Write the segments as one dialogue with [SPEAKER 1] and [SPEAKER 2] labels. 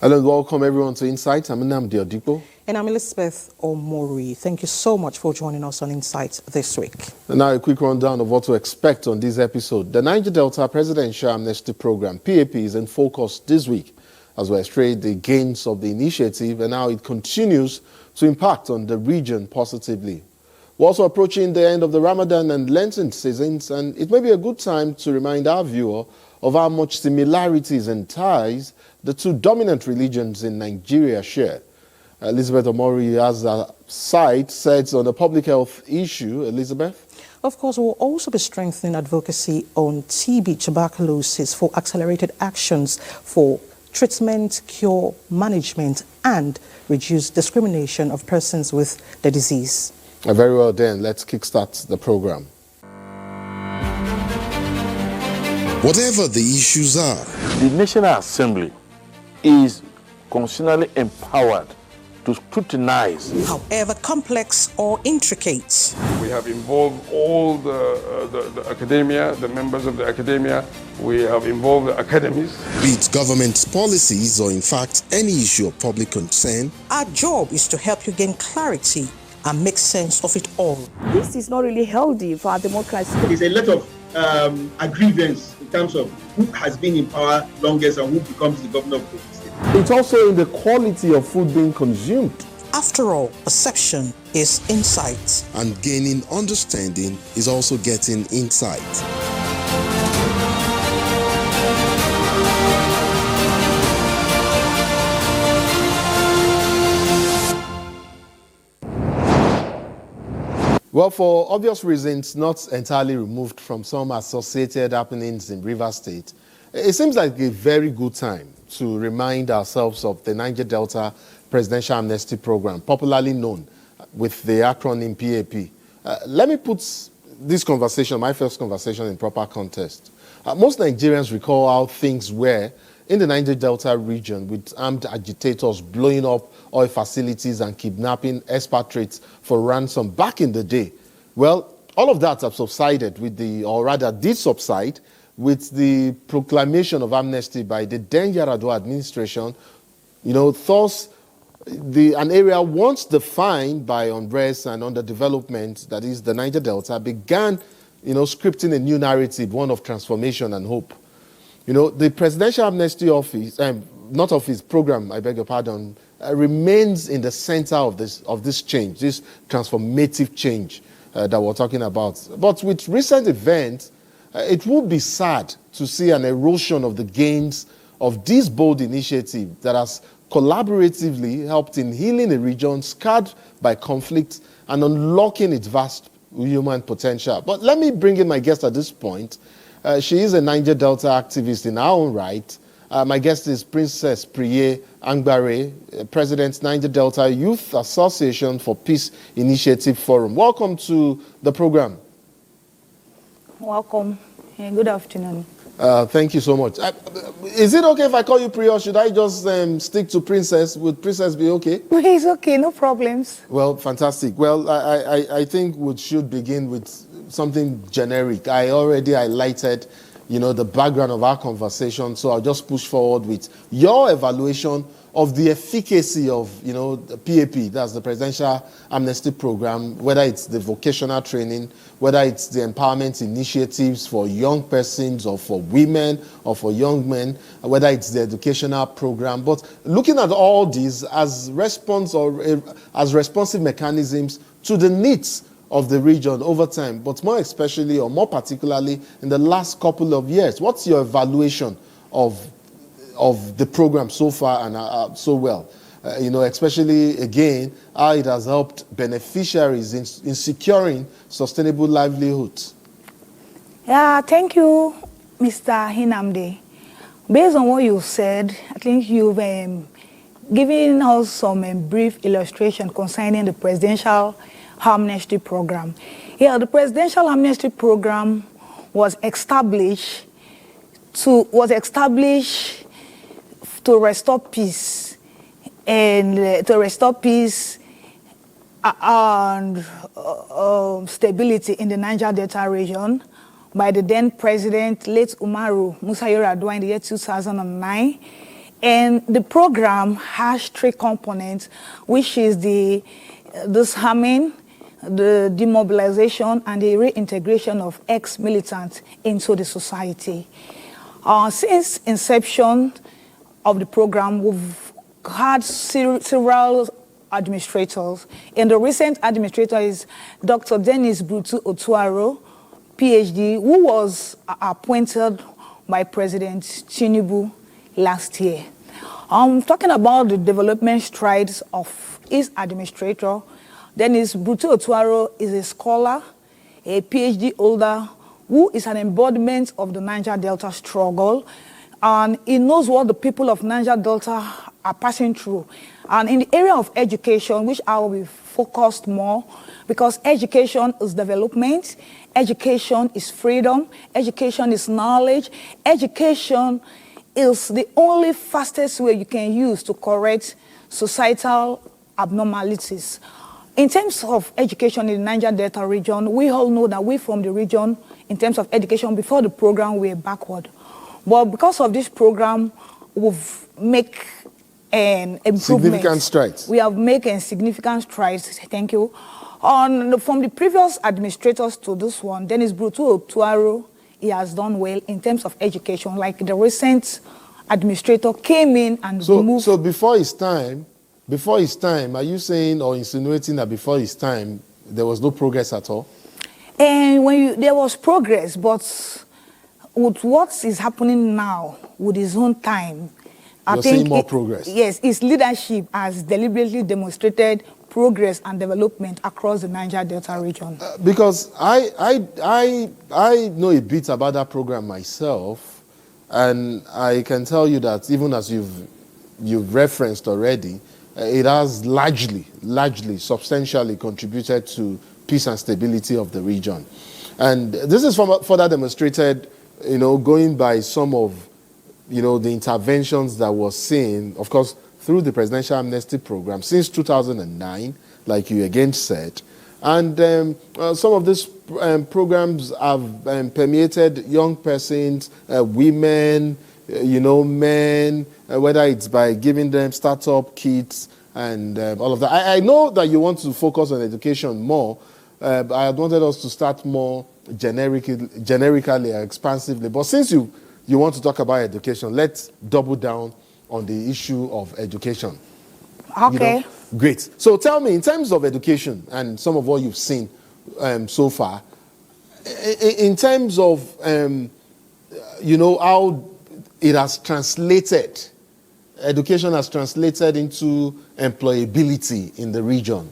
[SPEAKER 1] Hello and welcome everyone to Insight. I'm Nnamdi Odipo.
[SPEAKER 2] And I'm Elizabeth Omori. Thank you so much for joining us on Insight this week.
[SPEAKER 1] And now a quick rundown of what to expect on this episode. The Niger Delta Presidential Amnesty Program, PAP, is in focus this week as we illustrate the gains of the initiative and how it continues to impact on the region positively. We're also approaching the end of the Ramadan and Lenten seasons, and it may be a good time to remind our viewer of how much similarities and ties the two dominant religions in Nigeria share. Elizabeth Omori has a site set on the public health issue. Elizabeth?
[SPEAKER 2] Of course, we'll also be strengthening advocacy on TB, tuberculosis, for accelerated actions for treatment, cure, management, and reduce discrimination of persons with the disease.
[SPEAKER 1] Very well then, let's kickstart the program.
[SPEAKER 3] Whatever the issues are,
[SPEAKER 4] the National Assembly is constitutionally empowered to scrutinize,
[SPEAKER 2] however complex or intricate.
[SPEAKER 5] We have involved all the academia, the members of the academia. We have involved the academies.
[SPEAKER 3] Be it government policies or in fact any issue of public concern.
[SPEAKER 2] Our job is to help you gain clarity and make sense of it all.
[SPEAKER 6] This is not really healthy for our democracy.
[SPEAKER 7] There's a lot of aggrievance in terms of who has been in power longest and who becomes the governor of the state.
[SPEAKER 1] It's also in the quality of food being consumed.
[SPEAKER 2] After all, perception is insight.
[SPEAKER 3] And gaining understanding is also getting insight.
[SPEAKER 1] Well, for obvious reasons, not entirely removed from some associated happenings in Rivers State, it seems like a very good time to remind ourselves of the Niger Delta Presidential Amnesty Program, popularly known with the acronym PAP. Let me put this conversation, my first conversation, in proper context. Most Nigerians recall how things were in the Niger Delta region with armed agitators blowing up oil facilities and kidnapping expatriates for ransom back in the day. Well, all of that has subsided or rather did subside with the proclamation of amnesty by the then Yar'Adua administration. Thus, an area once defined by unrest and underdevelopment, that is the Niger Delta, began, scripting a new narrative, one of transformation and hope. The Presidential Amnesty Program, I beg your pardon, remains in the center of this change, this transformative change that we're talking about. But with recent events, it would be sad to see an erosion of the gains of this bold initiative that has collaboratively helped in healing a region scarred by conflict and unlocking its vast human potential. But let me bring in my guest at this point. She is a Niger Delta activist in her own right. My guest is Princess Priye Angbare, President, Niger Delta Youth Association for Peace Initiative Forum. Welcome to the program.
[SPEAKER 6] Welcome. Good afternoon.
[SPEAKER 1] Thank you so much. Is it okay if I call you Priya, or should I just stick to Princess? Would Princess be okay?
[SPEAKER 6] It's okay, no problems.
[SPEAKER 1] Well, fantastic. Well, I think we should begin with something generic. I already highlighted, the background of our conversation, so I'll just push forward with your evaluation of the efficacy of, the PAP, that's the Presidential Amnesty Program, whether it's the vocational training, whether it's the empowerment initiatives for young persons or for women or for young men, whether it's the educational program. But looking at all these as response or as responsive mechanisms to the needs of the region over time, but more especially or more particularly in the last couple of years. What's your evaluation of the program so far and so well? Especially, again, how it has helped beneficiaries in securing sustainable livelihoods.
[SPEAKER 6] Yeah, thank you, Mr. Nnamdi. Based on what you said, I think you've given us some brief illustration concerning the Presidential Amnesty Program. Yeah, the Presidential Amnesty Program was established to restore peace and and stability in the Niger Delta region by the then president, late Umaru Musa Yar'Adua, in the year 2009. And the program has 3 components, which is the disarming, the demobilization, and the reintegration of ex-militants into the society. Since inception of the program, we've had several administrators. And the recent administrator is Dr. Dennis Brutu Otuaro, PhD, who was appointed by President Tinubu last year. Talking about the development strides of his administrator, Dennis Brutu Otuaro is a scholar, a PhD holder, who is an embodiment of the Niger Delta struggle, and he knows what the people of Niger Delta are passing through. And in the area of education, which I will be focused more, because education is development, education is freedom, education is knowledge, education is the only fastest way you can use to correct societal abnormalities. In terms of education in the Niger Delta region, we all know that we from the region, in terms of education, before the program, we were backward. But because of this program, we've made an improvement.
[SPEAKER 1] Significant strides.
[SPEAKER 6] We have made significant strides, thank you. From the previous administrators to this one, Dennis Brutu Otuaro, he has done well in terms of education. Like the recent administrator came in and removed.
[SPEAKER 1] So before his time, are you saying or insinuating that before his time, there was no progress at all?
[SPEAKER 6] And there was progress, but with what is happening now, with his own time,
[SPEAKER 1] You're saying more progress?
[SPEAKER 6] Yes, his leadership has deliberately demonstrated progress and development across the Niger Delta region.
[SPEAKER 1] Because I know a bit about that program myself, and I can tell you that even as you've referenced already, it has largely, substantially contributed to peace and stability of the region. And this is further demonstrated, going by some of, the interventions that was seen, of course, through the Presidential Amnesty Program since 2009, like you again said. And some of these programs have permeated young persons, women, men, whether it's by giving them startup kits and all of that. I know that you want to focus on education more, but I wanted us to start more generically, expansively. But since you want to talk about education, let's double down on the issue of education.
[SPEAKER 6] Okay.
[SPEAKER 1] Great. So tell me, in terms of education and some of what you've seen so far, in terms of, how it has translated, education has translated into employability in the region,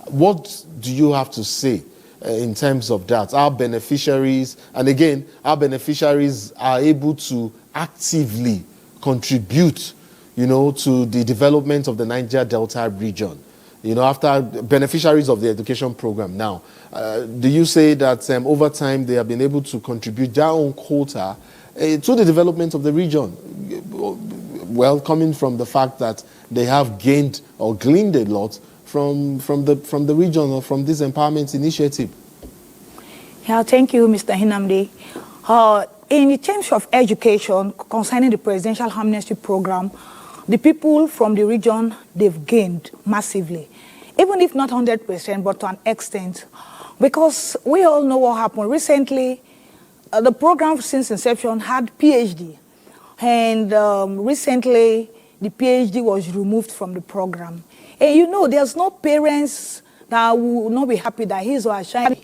[SPEAKER 1] what do you have to say in terms of that? Our beneficiaries, and again, our beneficiaries are able to actively contribute, to the development of the Niger Delta region. After beneficiaries of the education program now, do you say that over time they have been able to contribute their own quota to the development of the region? Well, coming from the fact that they have gained or gleaned a lot from the region or from this empowerment initiative.
[SPEAKER 6] Yeah, thank you, Mr. Hinamdi. In terms of education concerning the Presidential Amnesty Program, the people from the region, they've gained massively, even if not 100%, but to an extent, because we all know what happened. Recently, the program since inception had PhD, and recently the PhD was removed from the program. And there's no parents that will not be happy that his or her child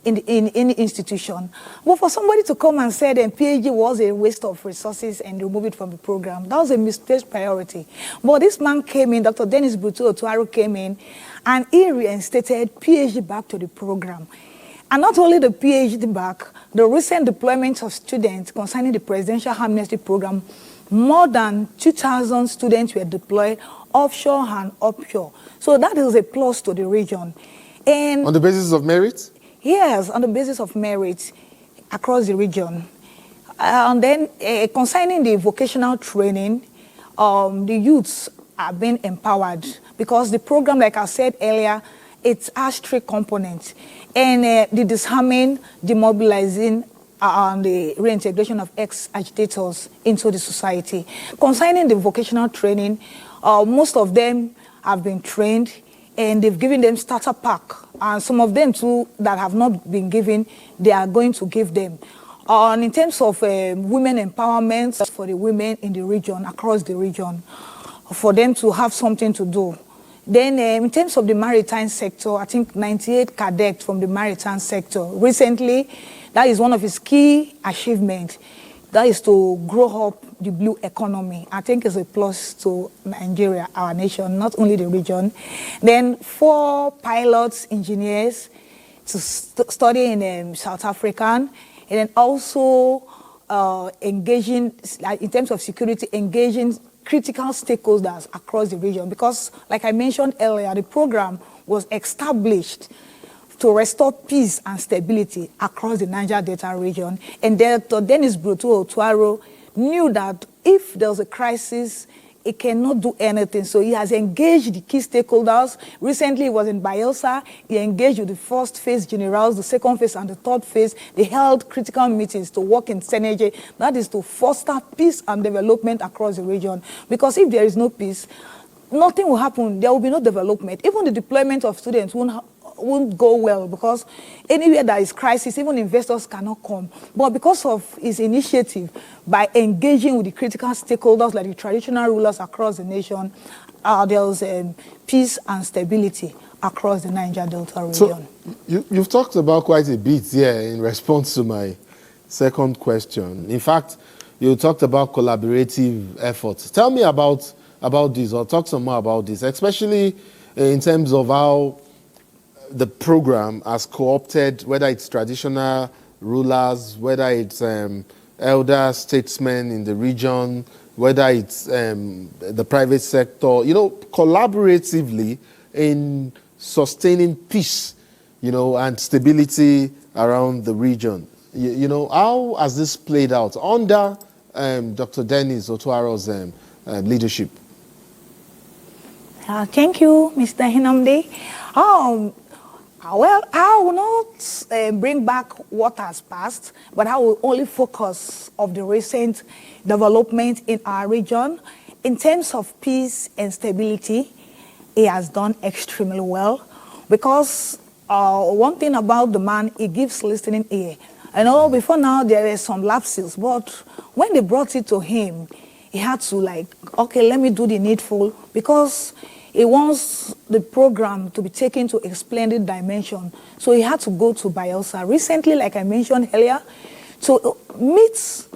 [SPEAKER 6] in any institution. But for somebody to come and say that PhD was a waste of resources and remove it from the program, that was a misplaced priority. But this man came in, Dr. Dennis Brutu Otuaro came in, and he reinstated PhD back to the program. And not only the PhD back, the recent deployment of students concerning the Presidential Amnesty Program, more than 2,000 students were deployed offshore and offshore. So that is a plus to the region. And
[SPEAKER 1] on the basis of merit?
[SPEAKER 6] Yes, on the basis of merit across the region. And then concerning the vocational training, the youths are being empowered because the program, like I said earlier, it has 3 components. And the disarming, demobilizing, and the reintegration of ex-agitators into the society. Concerning the vocational training, most of them have been trained and they've given them starter pack. And some of them too that have not been given, they are going to give them. In terms of women empowerment for the women in the region, across the region, for them to have something to do. Then in terms of the maritime sector, I think 98 cadets from the maritime sector. Recently, that is one of his key achievements. That is to grow up the blue economy. I think it's a plus to Nigeria, our nation, not only the region. Then 4 pilots, engineers to study in South African, and then also engaging, like in terms of security, engaging critical stakeholders across the region. Because, like I mentioned earlier, the program was established to restore peace and stability across the Niger Delta region. And Dr. Dennis Bruto Otuaro knew that if there was a crisis, it cannot do anything. So he has engaged the key stakeholders. Recently, he was in Bayelsa. He engaged with the first phase generals, the second phase, and the third phase. They held critical meetings to work in synergy. That is to foster peace and development across the region. Because if there is no peace, nothing will happen. There will be no development. Even the deployment of students won't go well, because anywhere there is crisis, even investors cannot come. But because of his initiative, by engaging with the critical stakeholders like the traditional rulers across the nation, there was peace and stability across the Niger Delta region.
[SPEAKER 1] So you've talked about quite a bit here in response to my second question. In fact, you talked about collaborative efforts. Tell me about this, or talk some more about this, especially in terms of how the program has co-opted, whether it's traditional rulers, whether it's elder statesmen in the region, whether it's the private sector, collaboratively in sustaining peace, and stability around the region. How has this played out under Dr. Dennis Otuaro's leadership?
[SPEAKER 6] Thank you, Mr. Hinamde. Well, I will not bring back what has passed, but I will only focus on the recent development in our region. In terms of peace and stability, he has done extremely well, because one thing about the man, he gives listening ear. I know before now there were some lapses, but when they brought it to him, he had to okay, let me do the needful, because he wants the program to be taken to a splendid dimension. So he had to go to Bayelsa recently, like I mentioned earlier, to meet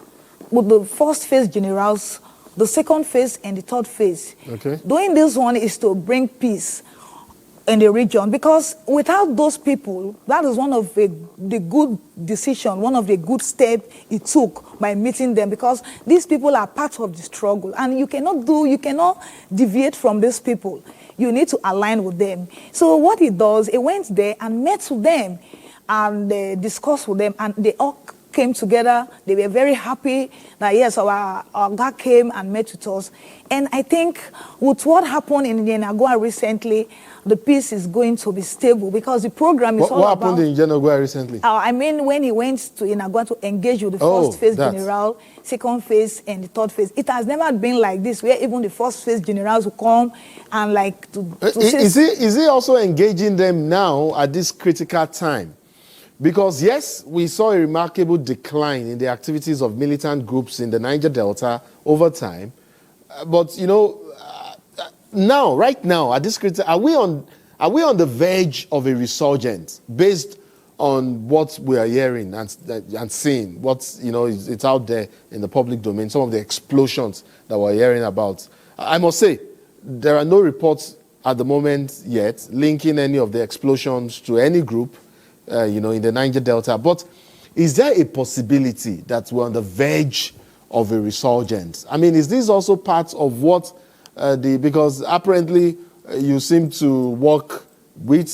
[SPEAKER 6] with the first phase generals, the second phase, and the third phase.
[SPEAKER 1] Okay.
[SPEAKER 6] Doing this one is to bring peace in the region, because without those people, that is one of the good decision, one of the good steps he took by meeting them, because these people are part of the struggle, and you cannot deviate from these people. You need to align with them. So what he does, he went there and met with them and discussed with them, and they all came together. They were very happy that yes, our God came and met with us. And I think with what happened in Yenagua recently, the peace is going to be stable, because the program is all about...
[SPEAKER 1] What happened in Yenagua recently?
[SPEAKER 6] I mean, when he went to Yenagua to engage with the first phase general, second phase, and the third phase, it has never been like this, where even the first phase generals will come and
[SPEAKER 1] Is he also engaging them now at this critical time? Because yes, we saw a remarkable decline in the activities of militant groups in the Niger Delta over time. But right now, at this critical, are we on the verge of a resurgence based on what we are hearing and seeing? It's out there in the public domain. Some of the explosions that we're hearing about. I must say, there are no reports at the moment yet linking any of the explosions to any group. In the Niger Delta. But is there a possibility that we're on the verge of a resurgence? I mean, is this also part of what because apparently you seem to work with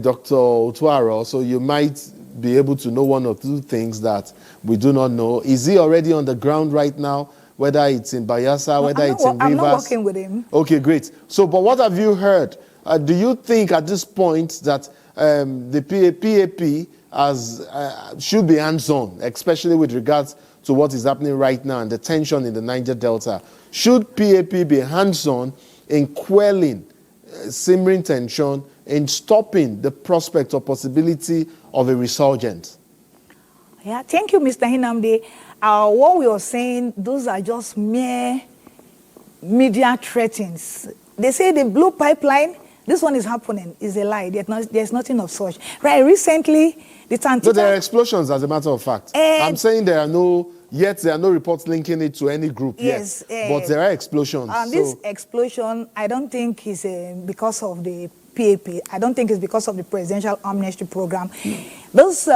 [SPEAKER 1] Dr. Otuaro, so you might be able to know one or two things that we do not know. Is he already on the ground right now, whether it's in Bayelsa, whether it's in Rivers?
[SPEAKER 6] I'm not working with him.
[SPEAKER 1] Okay, great. So, but what have you heard? Do you think at this point that the PAP should be hands-on, especially with regards to what is happening right now and the tension in the Niger Delta. Should PAP be hands-on in quelling simmering tension, in stopping the prospect or possibility of a resurgence?
[SPEAKER 6] Yeah, thank you, Mr. Hinamde. What we are saying, those are just mere media threats. They say the blue pipeline, this one is happening, is a lie. There's nothing of such. Right, recently, the Tantita...
[SPEAKER 1] No, there are explosions, as a matter of fact. I'm saying there are no reports linking it to any group
[SPEAKER 6] yes,
[SPEAKER 1] yet, but there are explosions.
[SPEAKER 6] This explosion, I don't think is because of the PAP. I don't think it's because of the Presidential Amnesty Program. This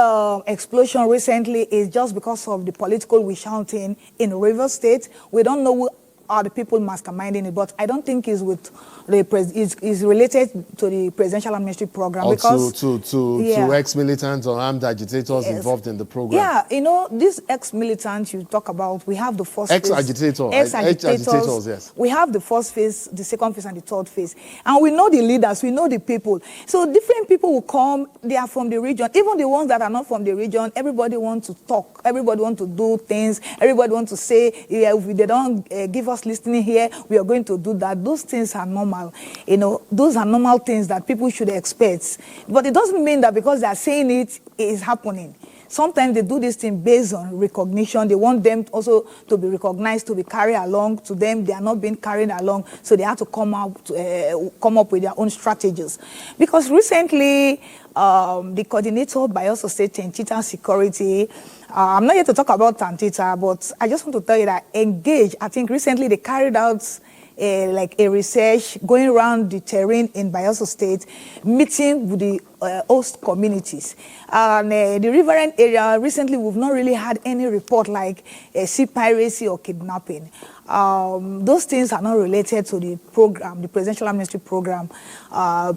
[SPEAKER 6] explosion recently is just because of the political witch-hunting in Rivers State. We don't know who are the people masterminding it, but I don't think it's with is related to the Presidential Amnesty Program,
[SPEAKER 1] or
[SPEAKER 6] because
[SPEAKER 1] to ex-militants or armed agitators involved in the program.
[SPEAKER 6] Yeah, you know, these ex-militants you talk about, we have the first
[SPEAKER 1] ex-agitators, yes.
[SPEAKER 6] We have the first phase, the second phase, and the third phase, and we know the leaders, we know the people. So different people will come. They are from the region. Even the ones that are not from the region, everybody wants to talk. Everybody wants to do things. Everybody wants to say, yeah, if they don't give us listening here, we are going to do that. Those things are normal. You know, those are normal things that people should expect. But it doesn't mean that because they are saying it is happening. Sometimes they do this thing based on recognition. They want them also to be recognized, to be carried along. To them, they are not being carried along, so they have to come up with their own strategies. Because recently, the coordinator by also said Tantita Security. I'm not here to talk about Tantita, but I just want to tell you that Engage, I think recently they carried out like a research going around the terrain in Bayelsa State, meeting with the host communities. And the riverine area, recently we've not really had any report like sea piracy or kidnapping. Those things are not related to the program, the Presidential Amnesty Program.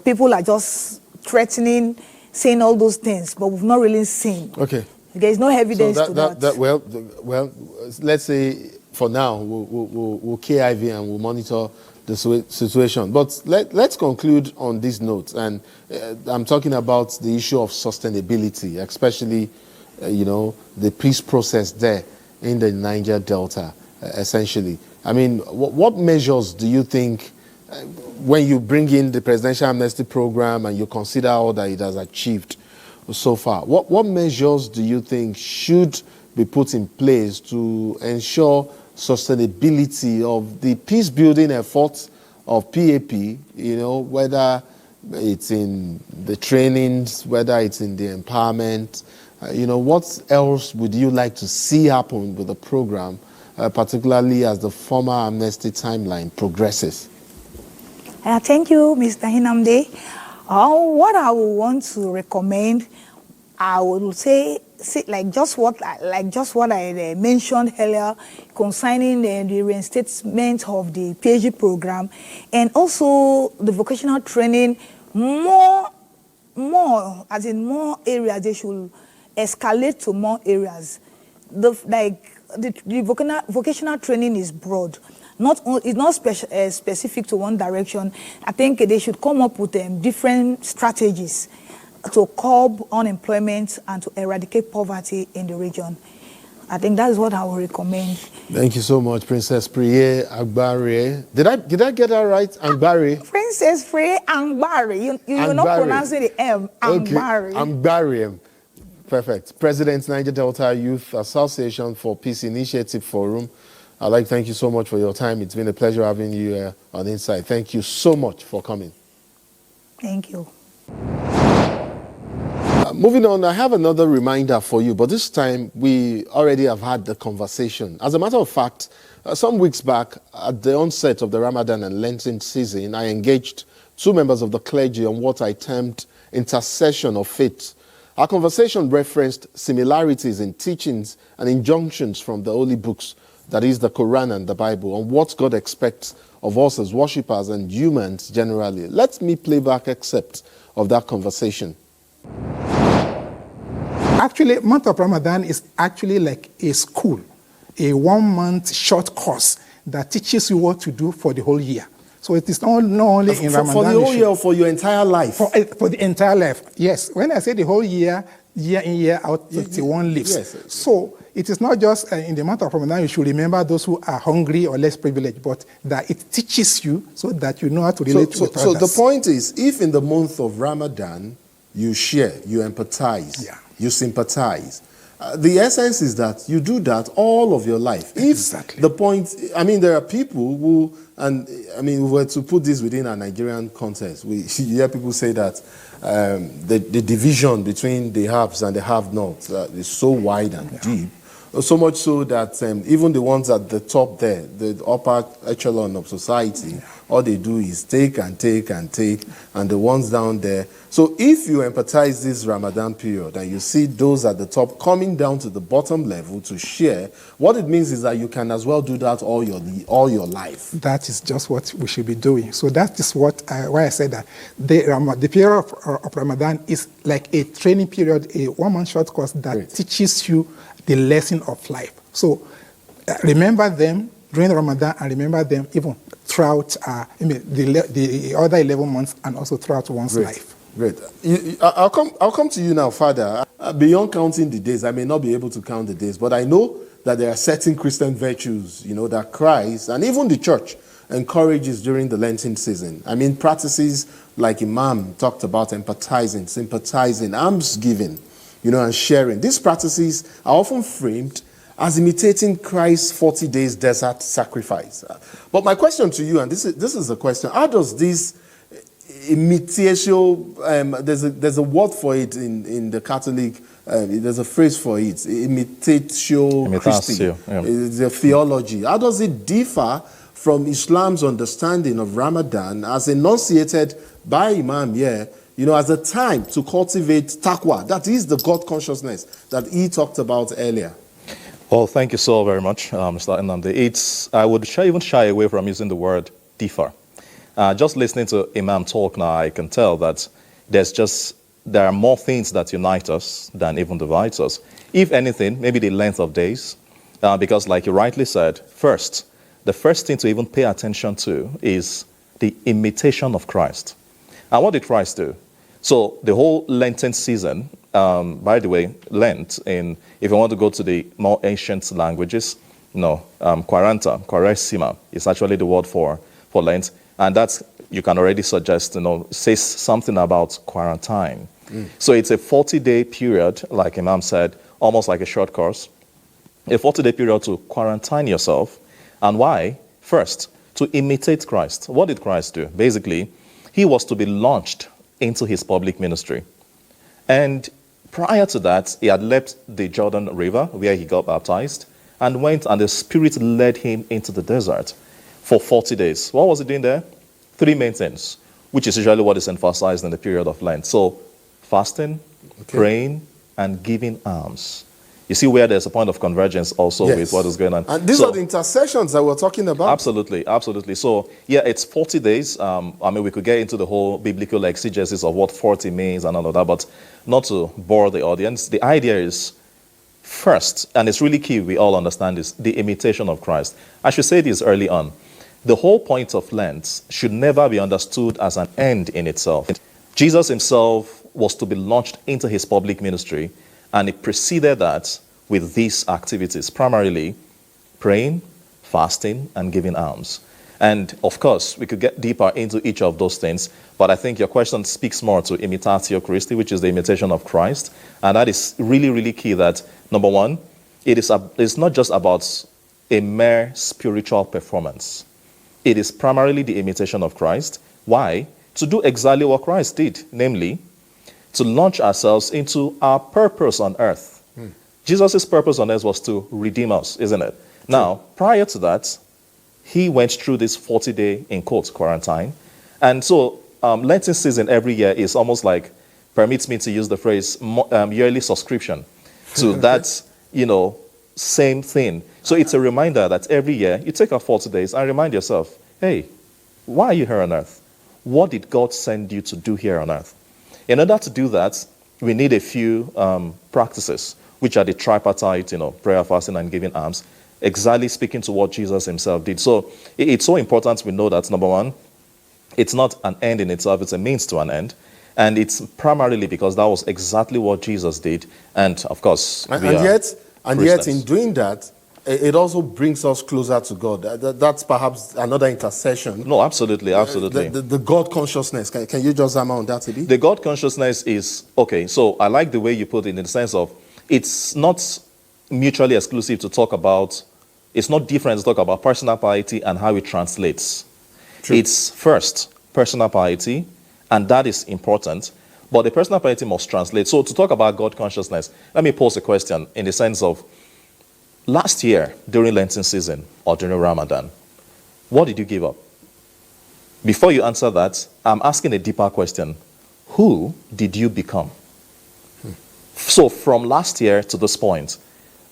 [SPEAKER 6] People are just threatening, saying all those things, but we've not really seen.
[SPEAKER 1] Okay.
[SPEAKER 6] There is no evidence to that.
[SPEAKER 1] Well, let's say for now, we'll KIV and we'll monitor the situation. But let's conclude on this note. And I'm talking about the issue of sustainability, especially, the peace process there in the Niger Delta, essentially. I mean, what measures do you think, when you bring in the Presidential Amnesty Program and you consider all that it has achieved so far, what measures do you think should be put in place to ensure sustainability of the peace-building efforts of PAP, whether it's in the trainings, whether it's in the empowerment, what else would you like to see happen with the program, particularly as the former amnesty timeline progresses?
[SPEAKER 6] Thank you, Mr. Hinamde. What I would want to recommend, I would say, just what I mentioned earlier concerning the reinstatement of the PhD program, and also the vocational training, more areas. They should escalate to more areas. The vocational training is broad. It's not specific to one direction. I think they should come up with different strategies to curb unemployment and to eradicate poverty in the region. I think that is what I would recommend.
[SPEAKER 1] Thank you so much, Princess Priye Agbari. Did I get that right? Agbari?
[SPEAKER 6] Princess Priye Agbari. You're not pronouncing the M. Agbari.
[SPEAKER 1] Okay. Agbari. Perfect. President, Niger Delta Youth Association for Peace Initiative Forum. I'd like to thank you so much for your time. It's been a pleasure having you on Inside. Thank you so much for coming.
[SPEAKER 6] Thank you.
[SPEAKER 1] Moving on, I have another reminder for you, but this time we already have had the conversation. As a matter of fact, some weeks back, at the onset of the Ramadan and Lenten season, I engaged two members of the clergy on what I termed intercession of faith. Our conversation referenced similarities in teachings and injunctions from the holy books, that is the Quran and the Bible, on what God expects of us as worshippers and humans generally. Let me play back excerpts of that conversation.
[SPEAKER 8] Actually, month of Ramadan is actually like a school, a 1 month short course that teaches you what to do for the whole year. So it is not only in Ramadan.
[SPEAKER 1] For the whole year or for your entire life?
[SPEAKER 8] For the entire life, yes. When I say the whole year, year in, year out, till one lives.
[SPEAKER 1] Yes.
[SPEAKER 8] So it is not just in the month of Ramadan you should remember those who are hungry or less privileged, but that it teaches you so that you know how to relate with
[SPEAKER 1] so
[SPEAKER 8] others.
[SPEAKER 1] the point is, if in the month of Ramadan you share, you empathize, you sympathize, the essence is that you do that all of your life.
[SPEAKER 8] Exactly.
[SPEAKER 1] If the point, I mean, there are people who, and I mean, we were to put this within a Nigerian context. You hear people say that the division between the haves and the have-nots is so wide and deep, so much so that even the ones at the top there, the upper echelon of society, all they do is take and take and take, and the ones down there. So if you empathize this Ramadan period and you see those at the top coming down to the bottom level to share, what it means is that you can as well do that all your life.
[SPEAKER 8] That is just what we should be doing. So that is why I said that the period of Ramadan is like a training period, a 1 month short course that teaches you the lesson of life. So remember them during Ramadan and remember them even throughout the other 11 months and also throughout one's life.
[SPEAKER 1] Great. I'll come to you now, Father. Beyond counting the days, I may not be able to count the days, but I know that there are certain Christian virtues, that Christ and even the church encourages during the Lenten season. I mean, practices like Imam talked about, empathizing, sympathizing, alms giving, and sharing. These practices are often framed as imitating Christ's 40 days desert sacrifice. But my question to you, and this is a question, how does this imitation, there's a word for it in the Catholic, there's a phrase for it, imitatio Christi, the theology. How does it differ from Islam's understanding of Ramadan as enunciated by Imam here, as a time to cultivate taqwa, that is the God consciousness that he talked about earlier?
[SPEAKER 9] Well, thank you so very much, Mr. Nnamdi. I would even shy away from using the word differ. Just listening to Imam talk now, I can tell that there are more things that unite us than even divide us. If anything, maybe the length of days, because like you rightly said, the first thing to even pay attention to is the imitation of Christ. And what did Christ do? So the whole Lenten season, by the way, Lent, if you want to go to the more ancient languages, quaresima is actually the word for Lent. And that's, you can already suggest, says something about quarantine. So it's a 40-day period, like Imam said, almost like a short course, a 40-day period to quarantine yourself. And why? First, to imitate Christ. What did Christ do? Basically, he was to be launched into his public ministry. And prior to that, he had left the Jordan River, where he got baptized, and went, and the Spirit led him into the desert for 40 days. What was he doing there? 3 main things, which is usually what is emphasized in the period of Lent. So, fasting, praying, and giving alms. You see where there's a point of convergence also with what is going on.
[SPEAKER 1] And these are the intercessions that we're talking about.
[SPEAKER 9] Absolutely, absolutely. So, it's 40 days. We could get into the whole biblical exegesis of what 40 means and all of that, but not to bore the audience. The idea is, first, and it's really key we all understand this, the imitation of Christ. I should say this early on. The whole point of Lent should never be understood as an end in itself. Jesus himself was to be launched into his public ministry, and he preceded that with these activities, primarily praying, fasting, and giving alms. And of course, we could get deeper into each of those things, but I think your question speaks more to imitatio Christi, which is the imitation of Christ. And that is really, really key that, number one, it's not just about a mere spiritual performance. It is primarily the imitation of Christ. Why? To do exactly what Christ did, namely, to launch ourselves into our purpose on earth. Jesus' purpose on earth was to redeem us, isn't it? Now, prior to that, he went through this 40-day, in quotes, quarantine. And so, Lenten season every year is almost like, permits me to use the phrase, yearly subscription to that, same thing. So it's a reminder that every year you take out 40 days and remind yourself, hey, why are you here on earth? What did God send you to do here on earth? In order to do that, we need a few practices, which are the tripartite, prayer, fasting, and giving alms, exactly speaking to what Jesus himself did. So it's so important we know that, number one, it's not an end in itself, it's a means to an end. And it's primarily because that was exactly what Jesus did. And of course,
[SPEAKER 1] and yet in doing that, it also brings us closer to God. That's perhaps another intercession.
[SPEAKER 9] No, absolutely, absolutely.
[SPEAKER 1] The God consciousness. Can you just hammer on that a bit?
[SPEAKER 9] The God consciousness is, okay, so I like the way you put it in the sense of it's not mutually exclusive to talk about, it's not different to talk about personal piety and how it translates.
[SPEAKER 1] True.
[SPEAKER 9] It's first personal piety, and that is important, but the personal piety must translate. So to talk about God consciousness, let me pose a question in the sense of, last year, during Lenten season or during Ramadan, what did you give up? Before you answer that, I'm asking a deeper question. Who did you become? So from last year to this point,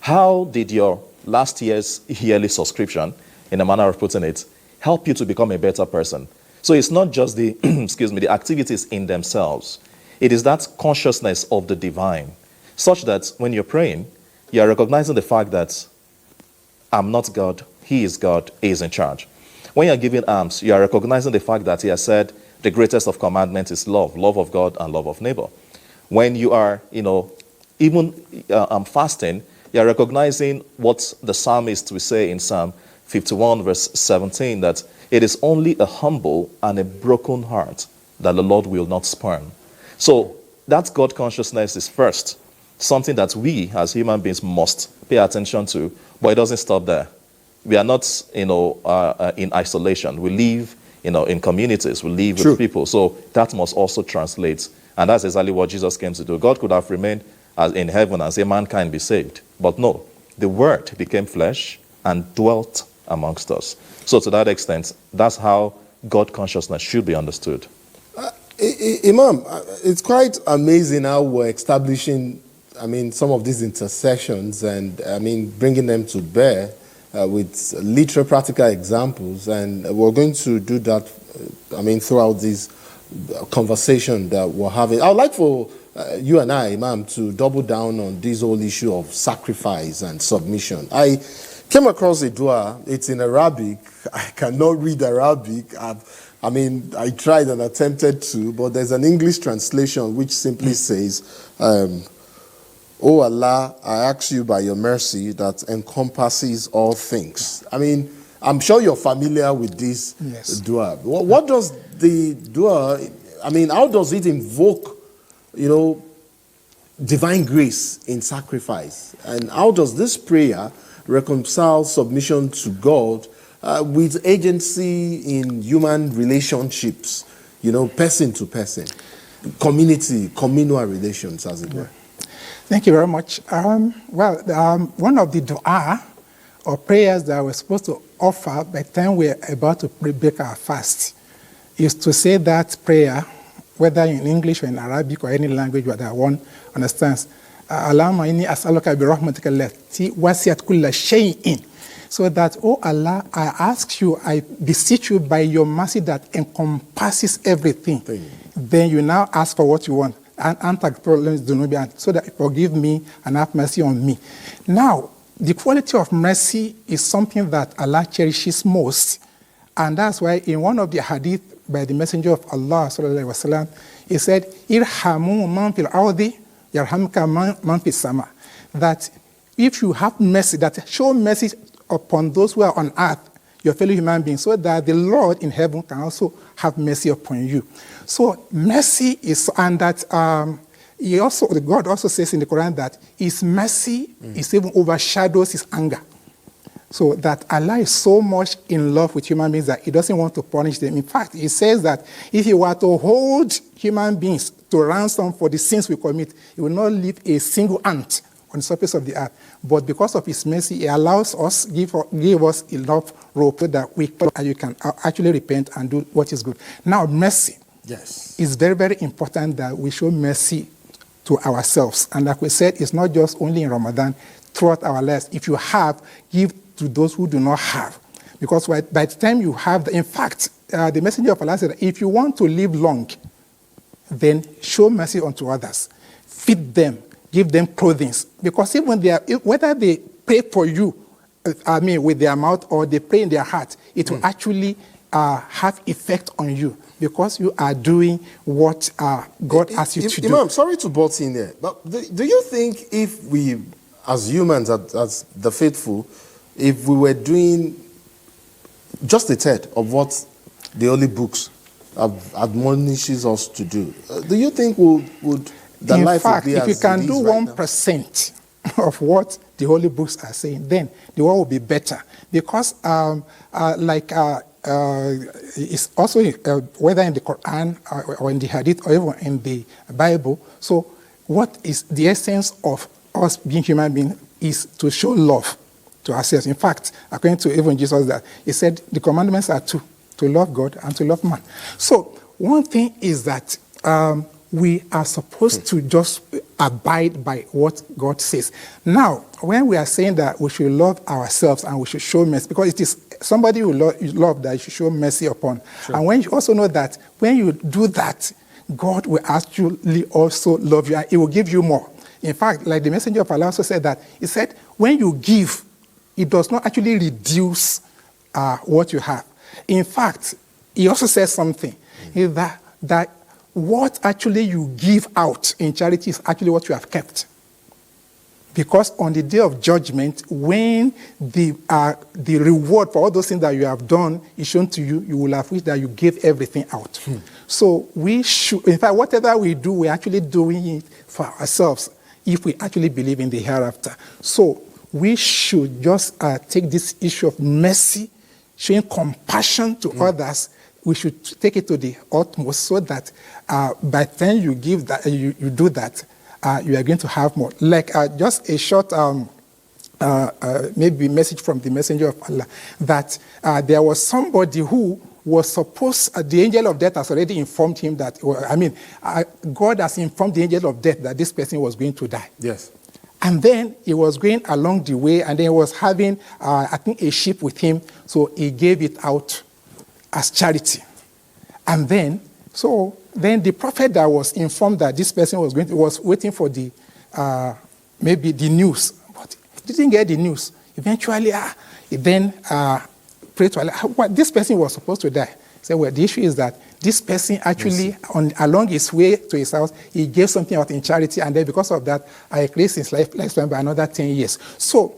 [SPEAKER 9] how did your last year's yearly subscription, in a manner of putting it, help you to become a better person? So it's not just the, the activities in themselves. It is that consciousness of the divine, such that when you're praying, you are recognizing the fact that I'm not God, He is God, He is in charge. When you're giving alms, you are recognizing the fact that He has said the greatest of commandments is love, love of God and love of neighbor. When you are, even fasting, you are recognizing what the psalmist will say in Psalm 51 verse 17, that it is only a humble and a broken heart that the Lord will not spurn. So that God consciousness is first, something that we as human beings must pay attention to, but it doesn't stop there. We are not, in isolation. We live, in communities. We live with people. So that must also translate. And that's exactly what Jesus came to do. God could have remained as in heaven and say mankind be saved. But no, the Word became flesh and dwelt amongst us. So to that extent, that's how God consciousness should be understood.
[SPEAKER 1] Imam, it's quite amazing how we're establishing, some of these intersections and, bringing them to bear with literal practical examples. And we're going to do that, throughout this conversation that we're having. I would like for you and I, Imam, to double down on this whole issue of sacrifice and submission. I came across a dua. It's in Arabic. I cannot read Arabic. I tried and attempted to, but there's an English translation which simply says, "O Allah, I ask you by your mercy that encompasses all things." I'm sure you're familiar with this dua. What does the dua, how does it invoke, divine grace in sacrifice? And how does this prayer reconcile submission to God with agency in human relationships, person to person, community, communal relations, as it were?
[SPEAKER 8] Thank you very much. One of the dua or prayers that we're supposed to offer by the time we're about to break our fast is to say that prayer, whether in English or in Arabic or any language that one understands. Allahumma inni as'aluka bi rahmatika allati wasi'at kulla shay'in. So that, oh Allah, I ask you, I beseech you by your mercy that encompasses everything. Then you now ask for what you want. So that you forgive me and have mercy on me. Now, the quality of mercy is something that Allah cherishes most. And that's why in one of the hadith by the Messenger of Allah, he said, Irhamu man fil ardi, yarhamka man fis sama. That if you have mercy, that show mercy upon those who are on earth, your fellow human beings, so that the Lord in heaven can also have mercy upon you. So mercy is, and that God also says in the Quran that His mercy is even overshadows His anger. So that Allah is so much in love with human beings that He doesn't want to punish them. In fact, He says that if He were to hold human beings to ransom for the sins we commit, He will not leave a single ant on the surface of the earth. But because of His mercy, He allows us, give us enough rope so that you can actually repent and do what is good. Now, mercy is very, very important that we show mercy to ourselves. And like we said, it's not just only in Ramadan, throughout our lives. If you have, give to those who do not have. Because by the time you have, in fact, the Messenger of Allah said, if you want to live long, then show mercy unto others. Feed them. Give them clothing. Because even whether they pray for you, with their mouth or they pray in their heart, it will actually have effect on you because you are doing what God asks you to do.
[SPEAKER 1] Imam, sorry to butt in there, but do you think if we, as humans, as the faithful, if we were doing just a third of what the holy books admonishes us to do, do you think would the
[SPEAKER 8] In
[SPEAKER 1] life
[SPEAKER 8] fact,
[SPEAKER 1] would be
[SPEAKER 8] if
[SPEAKER 1] as
[SPEAKER 8] you can
[SPEAKER 1] it
[SPEAKER 8] do
[SPEAKER 1] is right now?
[SPEAKER 8] 1% of what the holy books are saying, then the world will be better. Because it's also whether in the Quran or in the Hadith or even in the Bible. So what is the essence of us being human beings is to show love to ourselves. In fact, according to even Jesus, that he said the commandments are two, to love God and to love man. So one thing is that we are supposed to just abide by what God says. Now, when we are saying that we should love ourselves and we should show mercy, because it is somebody you love that you should show mercy upon. Sure. And when you also know that when you do that, God will actually also love you and he will give you more. In fact, like the messenger of Allah also said that, he said, when you give, it does not actually reduce what you have. In fact, he also says something, that what actually you give out in charity is actually what you have kept. Because on the day of judgment, when the reward for all those things that you have done is shown to you, you will have wished that you gave everything out. So we should, in fact, whatever we do, we're actually doing it for ourselves if we actually believe in the hereafter. So we should just take this issue of mercy, showing compassion to others. We should take it to the utmost so that by the time you give that, you do that, you are going to have more. Like just a short maybe message from the messenger of Allah, that there was somebody who was supposed, the angel of death has already informed him that, God has informed the angel of death that this person was going to die.
[SPEAKER 1] Yes.
[SPEAKER 8] And then he was going along the way, and then he was having, I think, a sheep with him, so he gave it out as charity. And then, the prophet that was informed that this person was waiting for the, maybe the news, but he didn't get the news. Eventually, he then prayed to Allah. This person was supposed to die. He said, well, the issue is that this person actually, along his way to his house, he gave something out in charity, and then because of that, I increased his lifespan by another 10 years. So,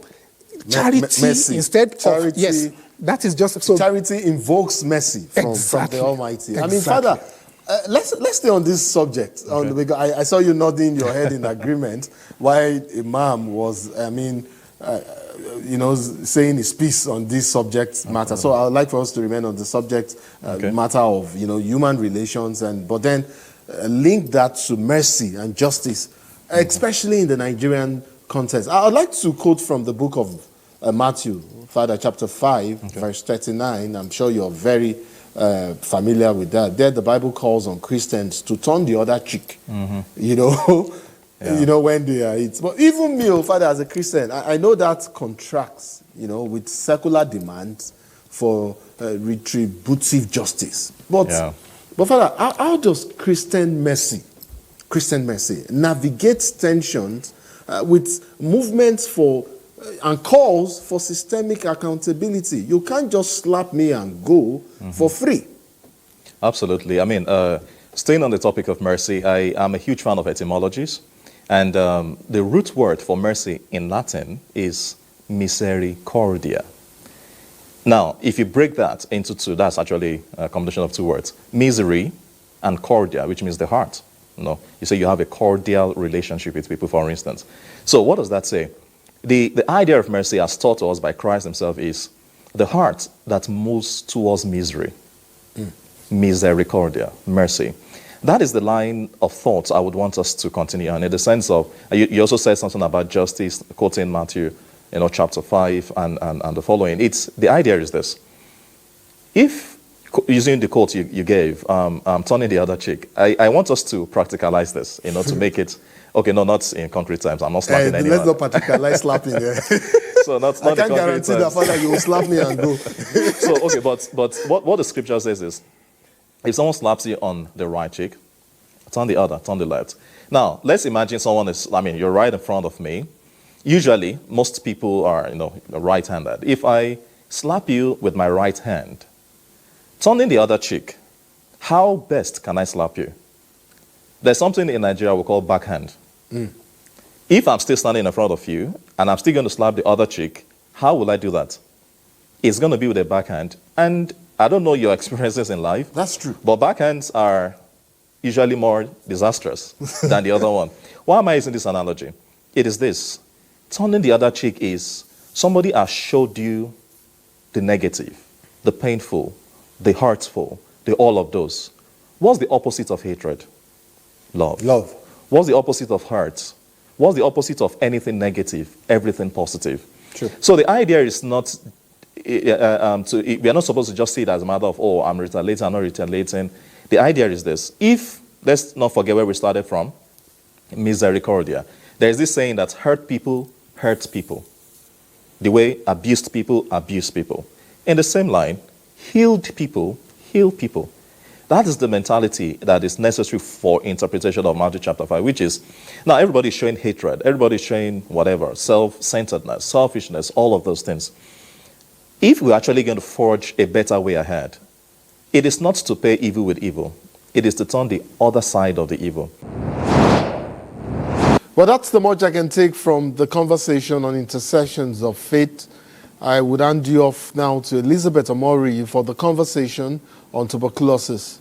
[SPEAKER 8] charity instead
[SPEAKER 1] charity,
[SPEAKER 8] of, yes, that is just so.
[SPEAKER 1] Charity invokes mercy from the Almighty. Exactly. I mean, Father, let's stay on this subject. Okay. I saw you nodding your head in agreement while Imam was, saying his piece on this subject matter. So I would like for us to remain on the subject matter of, human relations, but then link that to mercy and justice, especially in the Nigerian context. I would like to quote from the book of Matthew, Father, chapter 5, verse 39. I'm sure you're very familiar with that. There the Bible calls on Christians to turn the other cheek, when they are it. But even me, Father, as a Christian, I know that contracts, with secular demands for retributive justice. But Father, how does Christian mercy navigate tensions with movements for and calls for systemic accountability? You can't just slap me and go for free.
[SPEAKER 9] Absolutely. I mean, staying on the topic of mercy, I am a huge fan of etymologies. And the root word for mercy in Latin is misericordia. Now, if you break that into two, that's actually a combination of two words. Misery and cordia, which means the heart. You say you have a cordial relationship with people, for instance. So what does that say? The idea of mercy as taught to us by Christ himself is the heart that moves towards misery. Misericordia, mercy. That is the line of thought I would want us to continue on, in the sense of, you also said something about justice, quoting Matthew, chapter 5 and the following. The idea is this. If, using the quote you gave, turning the other cheek, I want us to practicalize this, to make it, not in concrete terms. I'm not slapping anyone.
[SPEAKER 1] Let's not practicalize slapping there.
[SPEAKER 9] So not
[SPEAKER 1] I can't guarantee that, Father, you will slap me and go.
[SPEAKER 9] So, but what the scripture says is, if someone slaps you on the right cheek, turn the other, turn the left. Now, let's imagine someone you're right in front of me. Usually, most people are, right-handed. If I slap you with my right hand, Turning the other cheek, how best can I slap you? There's something in Nigeria we call backhand. If I'm still standing in front of you and I'm still going to slap the other cheek, how will I do that? It's going to be with a backhand. And I don't know your experiences in life.
[SPEAKER 1] That's true.
[SPEAKER 9] But backhands are usually more disastrous than the other one. Why am I using this analogy? It is this. Turning the other cheek is somebody has showed you the negative, the painful, the hurtful, the all of those. What's the opposite of hatred? Love.
[SPEAKER 1] Love.
[SPEAKER 9] What's the opposite of hurt? What's the opposite of anything negative? Everything positive.
[SPEAKER 1] True.
[SPEAKER 9] So the idea is not, we are not supposed to just see it as a matter of, oh, I'm retaliating, I'm not retaliating. The idea is this. If, let's not forget where we started from, misericordia. There is this saying that hurt people hurt people. The way abused people abuse people. In the same line, healed people heal people. That is the mentality that is necessary for interpretation of Matthew chapter 5, which is, now everybody's showing hatred, everybody's showing whatever, self-centeredness, selfishness, all of those things. If we're actually going to forge a better way ahead, it is not to pay evil with evil. It is to turn the other side of the evil.
[SPEAKER 1] Well, that's the much I can take from the conversation on intersections of faith. I would hand you off now to Elizabeth Omori for the conversation on tuberculosis.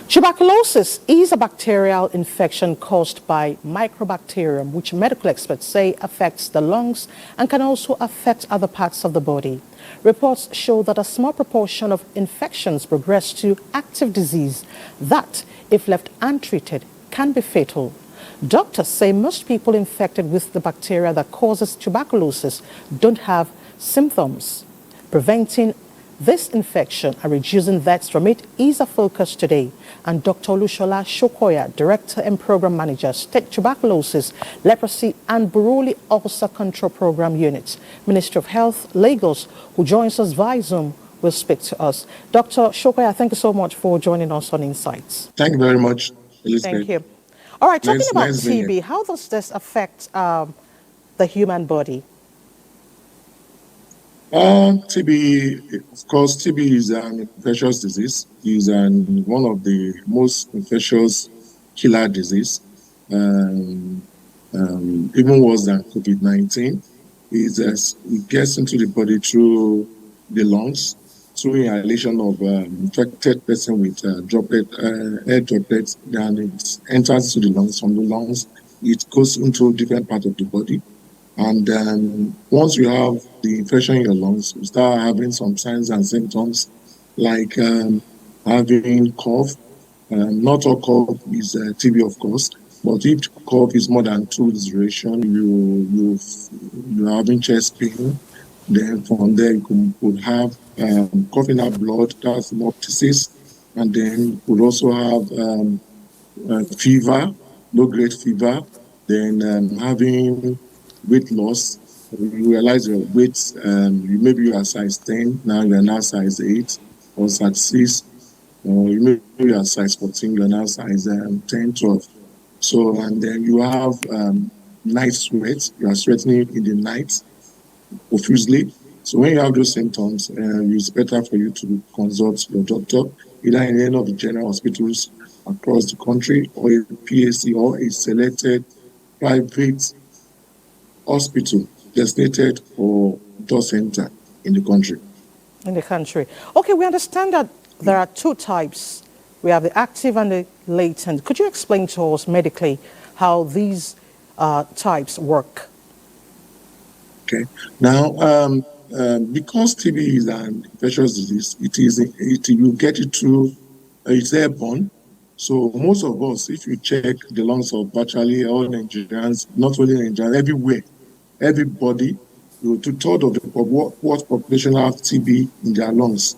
[SPEAKER 2] Tuberculosis is a bacterial infection caused by Mycobacterium, which medical experts say affects the lungs and can also affect other parts of the body. Reports show that a small proportion of infections progress to active disease that, if left untreated, can be fatal. Doctors say most people infected with the bacteria that causes tuberculosis don't have symptoms. Preventing this infection and reducing deaths from it is a focus today. And Dr. Olushola Shokoya, Director and Program Manager, State Tuberculosis, Leprosy and Buruli Ulcer Control Program Unit, Ministry of Health, Lagos, who joins us via Zoom, will speak to us. Dr. Shokoya, thank you so much for joining us on Insights.
[SPEAKER 7] Thank you very much, Elizabeth.
[SPEAKER 2] Thank you. All right, talking about
[SPEAKER 7] nice being
[SPEAKER 2] TB,
[SPEAKER 7] here.
[SPEAKER 2] how does this affect the human body?
[SPEAKER 7] TB, of course, TB is an infectious disease. It's one of the most infectious killer disease, even worse than COVID-19. It gets into the body through the lungs, through inhalation of infected person with air droplets. Then it enters to the lungs. From the lungs, it goes into different parts of the body. And once you have the infection in your lungs, you start having some signs and symptoms like having cough. Not all cough is TB, of course, but if cough is more than 2 days duration, you're having chest pain. Then from there, you could have coughing out blood, that's hemoptysis. And then you could also have fever, low-grade fever. Then having weight loss. You realize your weight, maybe you are size 10, now you are now size 8 or size 6, or maybe you are size 14, you are now size 10, 12. So, and then you have night sweat, you are sweating in the night profusely. So when you have those symptoms, it's better for you to consult your doctor, either in any of the general hospitals across the country, or a PAC, or a selected private hospital designated for those center in the country.
[SPEAKER 2] In the country. Okay, we understand that there are 2 types. We have the active and the latent. Could you explain to us medically how these types work?
[SPEAKER 7] Okay. Now, because TB is an infectious disease, you get it through, it's airborne. So most of us, if you check the lungs of virtually all Nigerians, not only Nigerians, everywhere, everybody, 2/3 of the what population have TB in their lungs.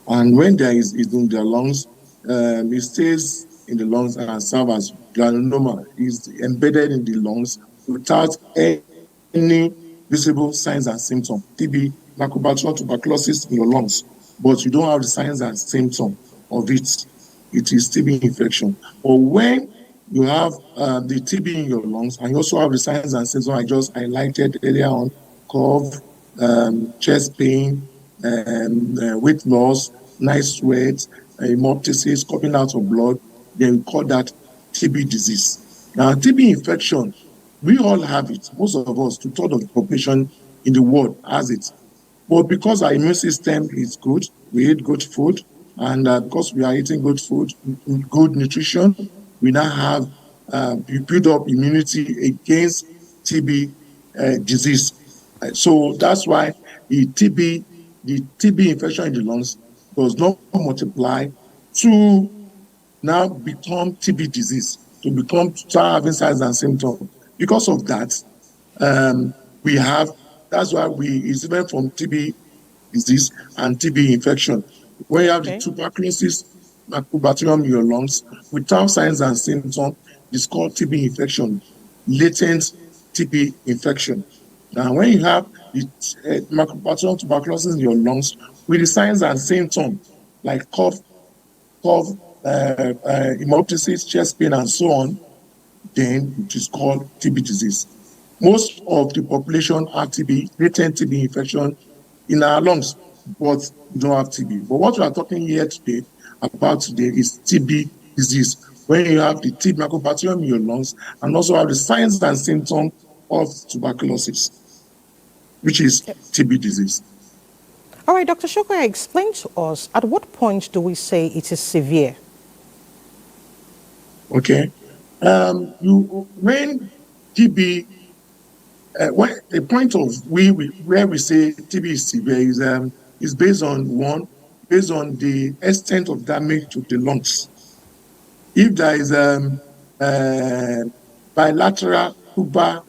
[SPEAKER 7] And when there is in their lungs, it stays in the lungs and serves as granuloma. It's embedded in the lungs without any visible signs and symptoms. TB, Mycobacterium tuberculosis in your lungs, but you don't have the signs and symptoms of it. It is TB infection. Or when you have the TB in your lungs, and you also have the signs and symptoms I just highlighted earlier on, cough, chest pain, weight loss, night sweat, hemoptysis, coughing out of blood, then we call that TB disease. Now, TB infection, we all have it. Most of us, 2/3 of the population in the world has it. But because our immune system is good, we eat good food, and because we are eating good food, good nutrition, we now have we build up immunity against TB disease. So that's why the TB infection in the lungs does not multiply to now become TB disease, to start having signs and symptoms. Because of that, that's why it's even from TB disease and TB infection. When you have the tuberculosis, Mycobacterium in your lungs, without signs and symptoms, it's called TB infection, latent TB infection. Now, when you have the Mycobacterium tuberculosis in your lungs, with the signs and symptoms like cough, hemoptysis, chest pain, and so on, then it is called TB disease. Most of the population have TB, latent TB infection in our lungs, but we don't have TB. But what we are talking here today about today is TB disease, when you have the TB Mycobacterium in your lungs and also have the signs and symptoms of tuberculosis, which is TB disease.
[SPEAKER 2] All right, Dr. Shokoya, explain to us, at what point do we say it is severe?
[SPEAKER 7] Okay. When TB, when the point of where we say TB is severe is based on the extent of damage to the lungs. If there is bilateral tuber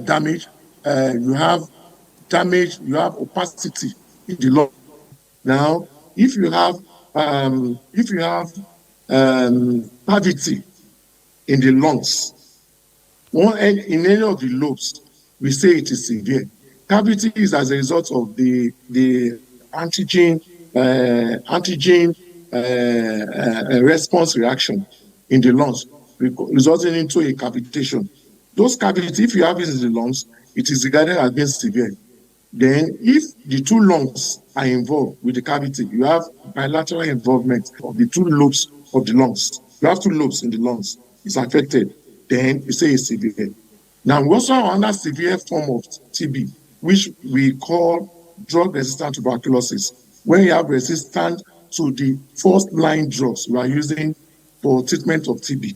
[SPEAKER 7] damage, you have opacity in the lung. Now, if you have cavity in the lungs, in any of the lobes, we say it is severe. Cavity is as a result of the antigen response reaction in the lungs, resulting into a cavitation. Those cavities, if you have it in the lungs, it is regarded as being severe. Then, if the two lungs are involved with the cavity, you have bilateral involvement of the two lobes of the lungs. You have two lobes in the lungs. It's affected. Then you say it's severe. Now, we also have another severe form of TB, which we call drug-resistant tuberculosis, when you have resistance to the first-line drugs we are using for treatment of TB.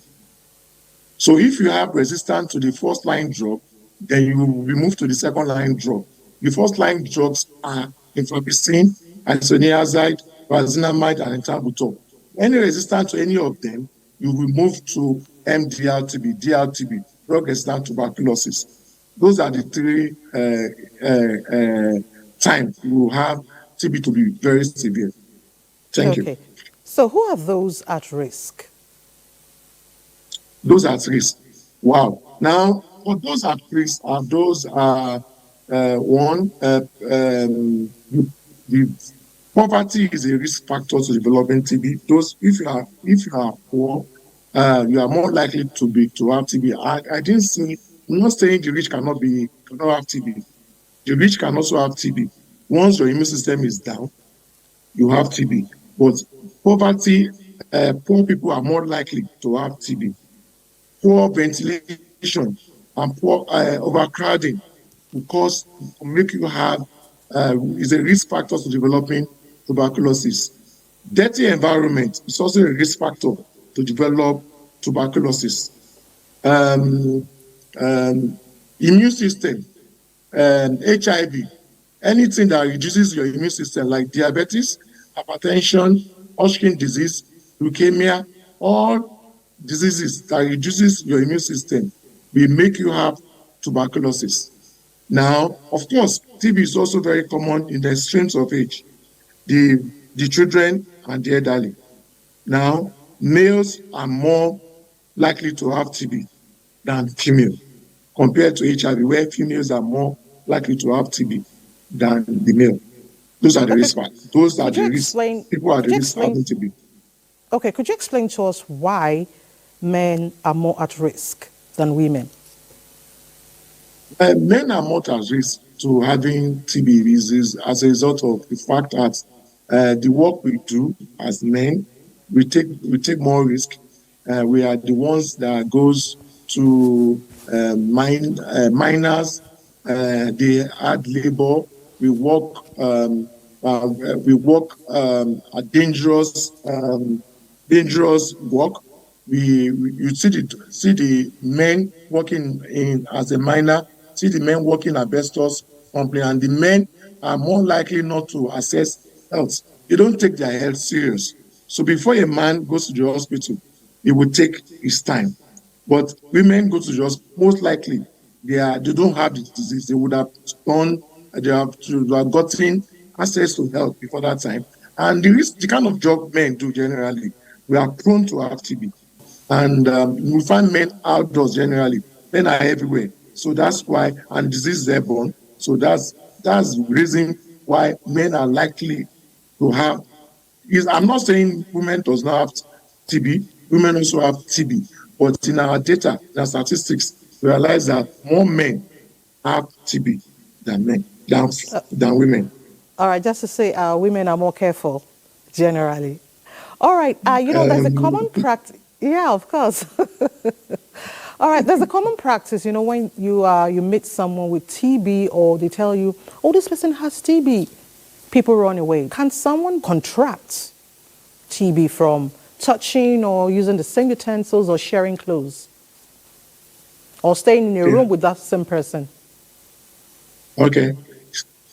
[SPEAKER 7] So if you have resistance to the first-line drug, then you will be moved to the second-line drug. The first-line drugs are inflammasine, isoniazid, pyrazinamide, and ethambutol. Any resistance to any of them, you will move to MDR-TB, DR-TB, drug-resistant tuberculosis. Those are the three times you will have TB to be very severe. Thank you.
[SPEAKER 2] So who are those at risk?
[SPEAKER 7] Those at risk. Wow. Now, for those at risk are those the poverty is a risk factor to developing TB. Those if you are poor, you are more likely to have TB. I didn't see. I'm not saying the rich cannot have TB. The rich can also have TB. Once your immune system is down, you have TB. But poverty, poor people are more likely to have TB. Poor ventilation and poor overcrowding because make you have is a risk factor to developing tuberculosis. Dirty environment is also a risk factor to develop tuberculosis. Immune system, HIV, anything that reduces your immune system like diabetes, hypertension, Hodgkin disease, leukemia, all diseases that reduces your immune system will make you have tuberculosis. Now, of course, TB is also very common in the extremes of age, the children and the elderly. Now, males are more likely to have TB than female, compared to HIV, where females are more likely to have TB than the male. Those are the risk factors. Those are the risk. People are the risk of having TB.
[SPEAKER 2] Okay, could you explain to us why men are more at risk than women?
[SPEAKER 7] Men are more at risk to having TB is as a result of the fact that the work we do as men, we take more risk. We are the ones that goes to miners. They add labor. We work. A dangerous work. You see the men working in as a miner. See the men working at asbestos company, and the men are more likely not to assess health. They don't take their health serious. So before a man goes to the hospital, it will take his time. But women go to the hospital, most likely they don't have the disease. They would have gotten access to health before that time. And the kind of job men do generally, we are prone to have TB. And we find men outdoors generally. Men are everywhere. So that's why, and disease is airborne. So that's the reason why men are likely to have. I'm not saying women does not have TB. Women also have TB. But in our data, in our statistics, we realize that more men have TB than women.
[SPEAKER 2] All right, just to say, women are more careful, generally. All right, there's a common practice. Yeah, of course. All right, there's a common practice, when you meet someone with TB or they tell you, oh, this person has TB, people run away. Can someone contract TB from touching or using the same utensils or sharing clothes? Or staying in a room with that same person?
[SPEAKER 7] Okay.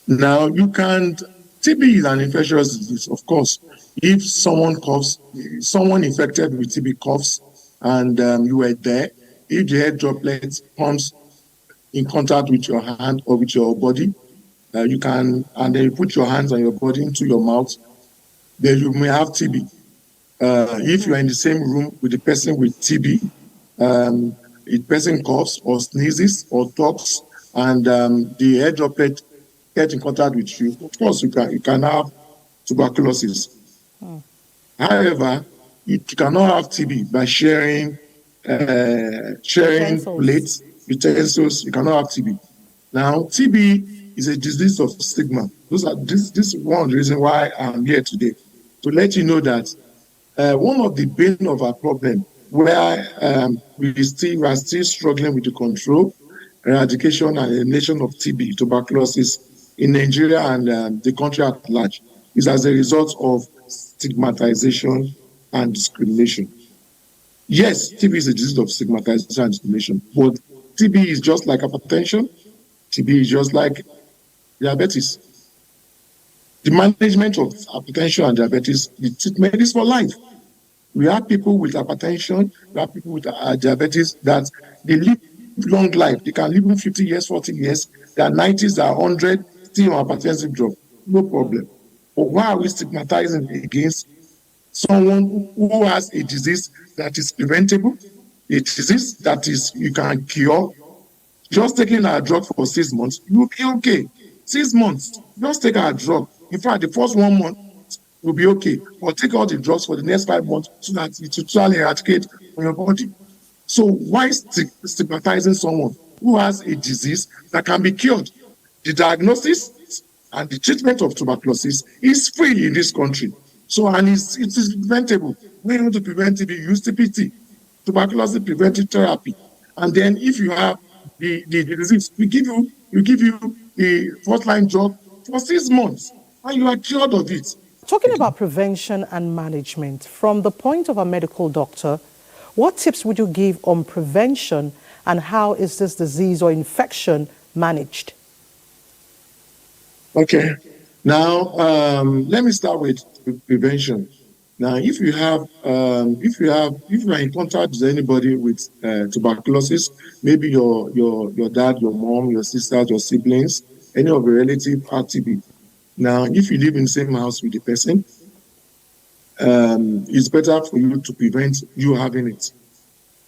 [SPEAKER 7] Now, you can't. TB is an infectious disease, of course. If someone coughs, someone infected with TB coughs, and you were there, if the air droplet comes in contact with your hand or with your body, you can, and then you put your hands on your body into your mouth, then you may have TB. If you are in the same room with the person with TB, the person coughs or sneezes or talks, and the air droplet get in contact with you, of course you can have tuberculosis. However, you cannot have TB by sharing plates, utensils. You cannot have TB. Now, TB is a disease of stigma. This is one reason why I'm here today, to let you know that one of the bane of our problem, where we are still struggling with the control, eradication, and elimination of TB, tuberculosis in Nigeria and the country at large, is as a result of stigmatization and discrimination. Yes, TB is a disease of stigmatization and discrimination, but TB is just like hypertension. TB is just like diabetes. The management of hypertension and diabetes, the treatment is for life. We have people with hypertension, we have people with diabetes that they live long life. They can live in 50 years, 40 years. Their 90s, their 100, still on hypertensive drug. No problem. But why are we stigmatizing against someone who has a disease that is preventable, a disease that you can cure? Just taking our drug for 6 months, you'll be okay. 6 months, just take our drug. In fact, the first 1 month will be okay. But take all the drugs for the next 5 months so that it will totally eradicate from your body. So why stigmatizing someone who has a disease that can be cured? The diagnosis and the treatment of tuberculosis is free in this country. So, and it is preventable. When you want to prevent TB, use TPT, tuberculosis preventive therapy. And then if you have the disease, we give you the first-line drug for 6 months, and you are cured of it.
[SPEAKER 2] Talking about prevention and management, from the point of a medical doctor, what tips would you give on prevention and how is this disease or infection managed?
[SPEAKER 7] Okay. Now, let me start with prevention. Now, if you are in contact with anybody with tuberculosis, maybe your dad, your mom, your sisters, your siblings, any of your relatives have TB. Now, if you live in the same house with the person, it's better for you to prevent you having it.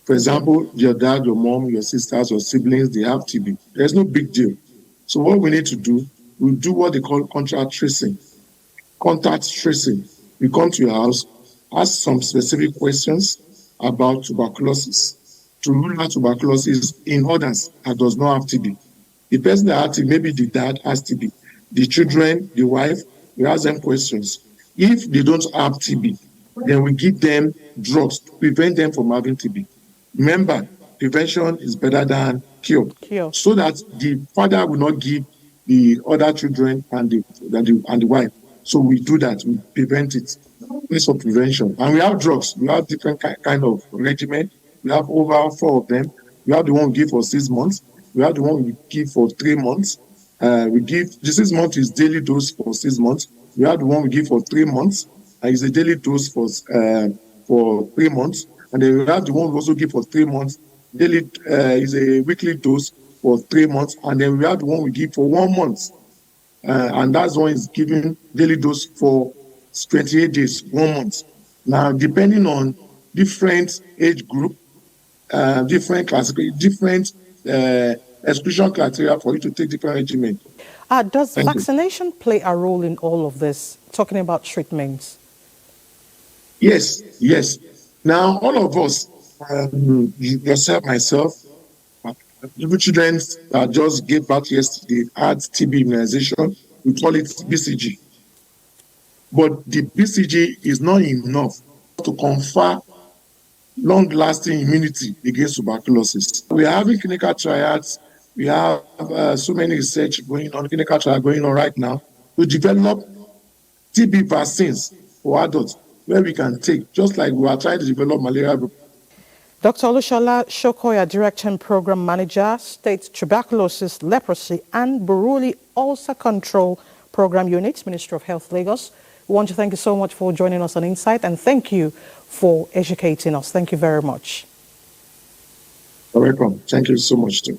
[SPEAKER 7] For example, your dad, your mom, your sisters, your siblings, they have TB. There's no big deal. So what we need to do, we do what they call contact tracing. Contact tracing. We come to your house, ask some specific questions about tuberculosis to rule out tuberculosis in others that does not have TB. The person that had TB, maybe the dad has TB. The children, the wife, we ask them questions. If they don't have TB, then we give them drugs to prevent them from having TB. Remember, prevention is better than cure. So that the father will not give the other children and the wife. So we do that, we prevent it. It's for prevention. And we have drugs. We have different kind of regimen. We have over 4 of them. We have the one we give for 6 months. We have the one we give for 3 months. We give the 6 months is daily dose for 6 months. We have the one we give for 3 months. And it's a daily dose for 3 months. And then we have the one we also give for 3 months. Daily is a weekly dose for 3 months. And then we have the one we give for 1 month. And that's one is given daily dose for 28 days, 1 month. Now, depending on different age group, different classification, different exclusion criteria for you to take different regimen.
[SPEAKER 2] Does vaccination play a role in all of this, talking about treatments?
[SPEAKER 7] Yes, yes. Now, all of us, yourself, myself, even children that just gave birth yesterday had TB immunization. We call it BCG. But the BCG is not enough to confer long-lasting immunity against tuberculosis. We are having clinical trials. We have so many research going on, clinical trial going on right now to develop TB vaccines for adults where we can take, just like we are trying to develop malaria.
[SPEAKER 2] Dr. Olushola Shokoya, Director and Program Manager, State Tuberculosis, Leprosy and Buruli Ulcer Control Program Unit, Ministry of Health, Lagos. We want to thank you so much for joining us on Insight, and thank you for educating us. Thank you very much.
[SPEAKER 7] You're welcome. Thank you so much, too.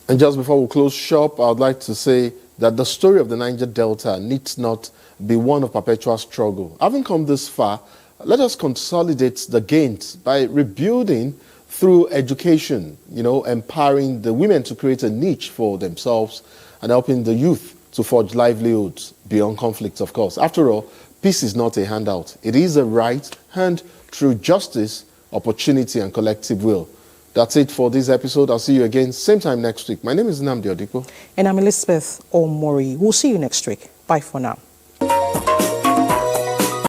[SPEAKER 1] And just before we close shop, I would like to say that the story of the Niger Delta needs not be one of perpetual struggle. Having come this far, let us consolidate the gains by rebuilding through education, empowering the women to create a niche for themselves and helping the youth to forge livelihoods beyond conflict, of course. After all, peace is not a handout. It is a right earned through justice, opportunity, and collective will. That's it for this episode. I'll see you again same time next week. My name is Nnamdi Odikpo.
[SPEAKER 2] And I'm Elizabeth Omori. We'll see you next week. Bye for now.